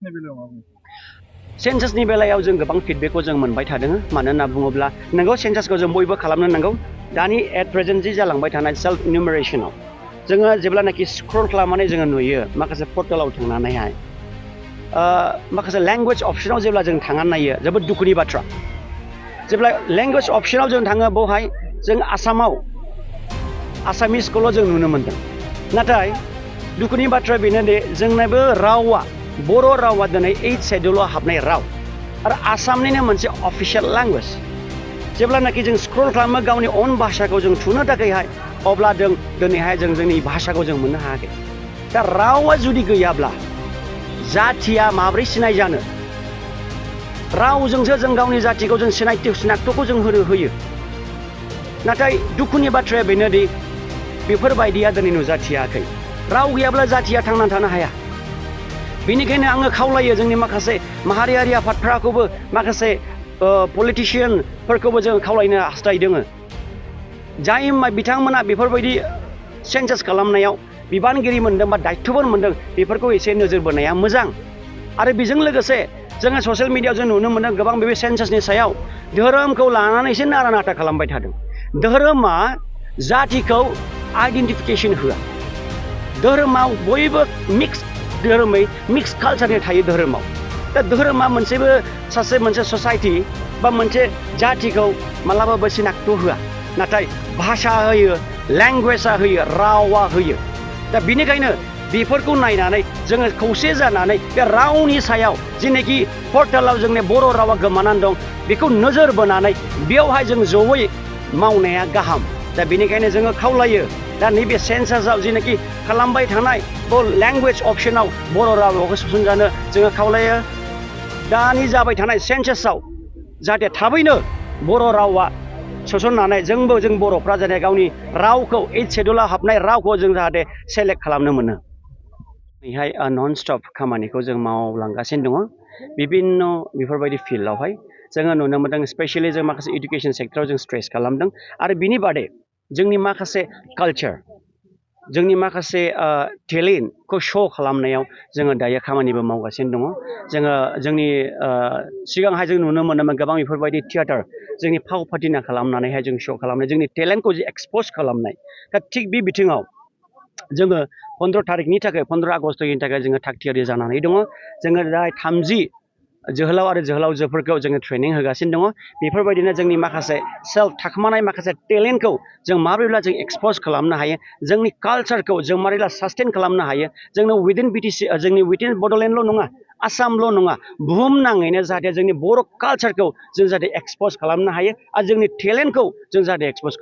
सेन्सासनि बेलायाव जों गोबां फिडबेकखौ जों मोनबाय थादों मानो होनना बुङोब्ला नंगौ सेन्सासखौ जों बयबो खालामनो नांगौ दानि एट प्रेजेन्ट जि जालांबाय थानाय सेल्फ इनुमेरेसनाव जोङो जेब्लानाखि स्क्रल खालामनानै जोङो नुयो माखासे पर्टेलाव थांनानैहाय माखासे लेंगुवेज अपसनाव जेब्ला जों थांनानै नायो जोबोद दुखुनि बाथ्रा जेब्ला लेंगुवेज अपसनाव जों थाङो बेवहाय जों आसामाव आसामिसखौल' जों नुनो मोनदों नाथाय दुखुनि बाथ्रा बेनोदि जोंनाबो रावा बर' रावा दिनै 8 शेड्युलाव हाबनाय राव आरो आसामनिनो मोनसे अफिसियेल लेंगुवेज जेब्लानाखि जों स्क्रल खालामो गावनि अन भाषाखौ जों थुनो थाखायहाय अब्ला जों दिनैहाय जों जोंनि भाषाखौ जों मोननो हायाखै दा रावा जुदि गैयाब्ला जाथिया माब्रै सिनाय जानो रावजोंसो जों गावनि जातिखौ जों सिनायथिखौ जों होयो नाथाय दुखुनि बाथ्राया बेनोदि बेफोरबायदिया दिनै नुजाथियाखै राव गैयाब्ला जातिया थांनानै थानो हाया बेनिखायनो आङो खावलायो जोंनि माखासे माहारियारि आफादफोरखौबो माखासे पलिटिशियानफोरखौबो जों खावलायनो हास्थायदों जाय बिथांमोना बेफोरबायदि सेन्सास खालामनायाव बिबानगिरि मोनदों बा दायित्वफोर मोनदों बेफोरखौ एसे नोजोर बोनाया मोजां आरो बेजों लोगोसे जोङो ससियेल मिडियायाव जों नुनो मोनदों गोबां बे सेन्सासनि सायाव धोरोमखौ लानानैसो नारा नाथा खालामबाय थादों धोरोमा जातिखौ आइडेन्टिफिकेसन होआ धोरोमाव बयबो मिक्स धोरोमै मिक्स कालचारनि थायो धोरोमाव दा धोरोमा मोनसे ससाइटि बा मोनसे जातिखौ मालाबाबो सिनाक्त होआ नाथाय भाषा होयो लेंगुवेजआ होयो रावा होयो दा बेनिखायनो बेफोरखौ नायनानै जोङो खौसे जानानै बे रावनि सायाव जेनाखि पर्टेलाव जोंनि बर' रावा गोमानानै दं बेखौ नोजोर बोनानै बेयावहाय जों जयै मावनाया गाहाम दा बेनिखायनो जोङो खावलायो दा नैबे सेन्सासाव जेनाखि खालामबाय थानाय लेंगुवेज अपसनाव बर' रावखौ सोसनजानो जोङो खावलायो दानि जाबाय थानाय सेन्सासाव जाहाथे थाबैनो बर' रावा सोसननानै जों बर'फ्रा जाहाथे गावनि रावखौ 8 शेड्युलाव हाबनाय रावखौ जों जाहाथे सेलेक्ट खालामनो मोनो बेहाय नन स्टप खामानिखौ जों मावलांगासिनो दङ बिभिन्न बेफोरबायदि फिल्डआवहाय जोङो नुनो मोनदों स्पेसियेलि जों माखासे इडुकेसन सेक्टराव जों स्ट्रेस खालामदों आरो बिनि बादै जोंनि माखासे कालचार जोंनि माखासे टेलेन्टखौ श' खालामनायाव जोङो दायो खामानिबो मावगासिनो दङ जोङो जोंनि सिगांहाय जों नुनो मोनोमोन गोबां बेफोरबायदि थियेटार जोंनि फाव फाथिना खालामनानैहाय जों श' खालामनाय जोंनि टेलेन्टखौ जे एक्सप'ज खालामनाय दा थिग बे बिथिङाव जोङो 15 तारिखनि थाखाय 15 आगस्तनि थाखाय जोङो थागथियारि जानानै दङ जोङो दा 30 जोहोलाव आरो जोहोलावजोफोरखौ जोङो ट्रेनिं होगासिनो दङ बेफोरबायदिनो जोंनि माखासे सेल्फ थाखोमानाय माखासे टेलेन्टखौ जों माबोरैब्ला जों एक्सप'ज खालामनो हायो जोंनि कालचारखौ जों माबोरैब्ला सास्टेन खालामनो हायो जोंनो उइदिन बिटिसि जोंनि उइदिन बड'लेण्डल' नङा आसामल' नङा बुहुम नाङैनो जाहाथे जोंनि बर' कालचारखौ जों जाहाथे एक्सप'ज खालामनो हायो आरो जोंनि टेलेन्टखौ जों जाहाथे एक्सप'ज खालामो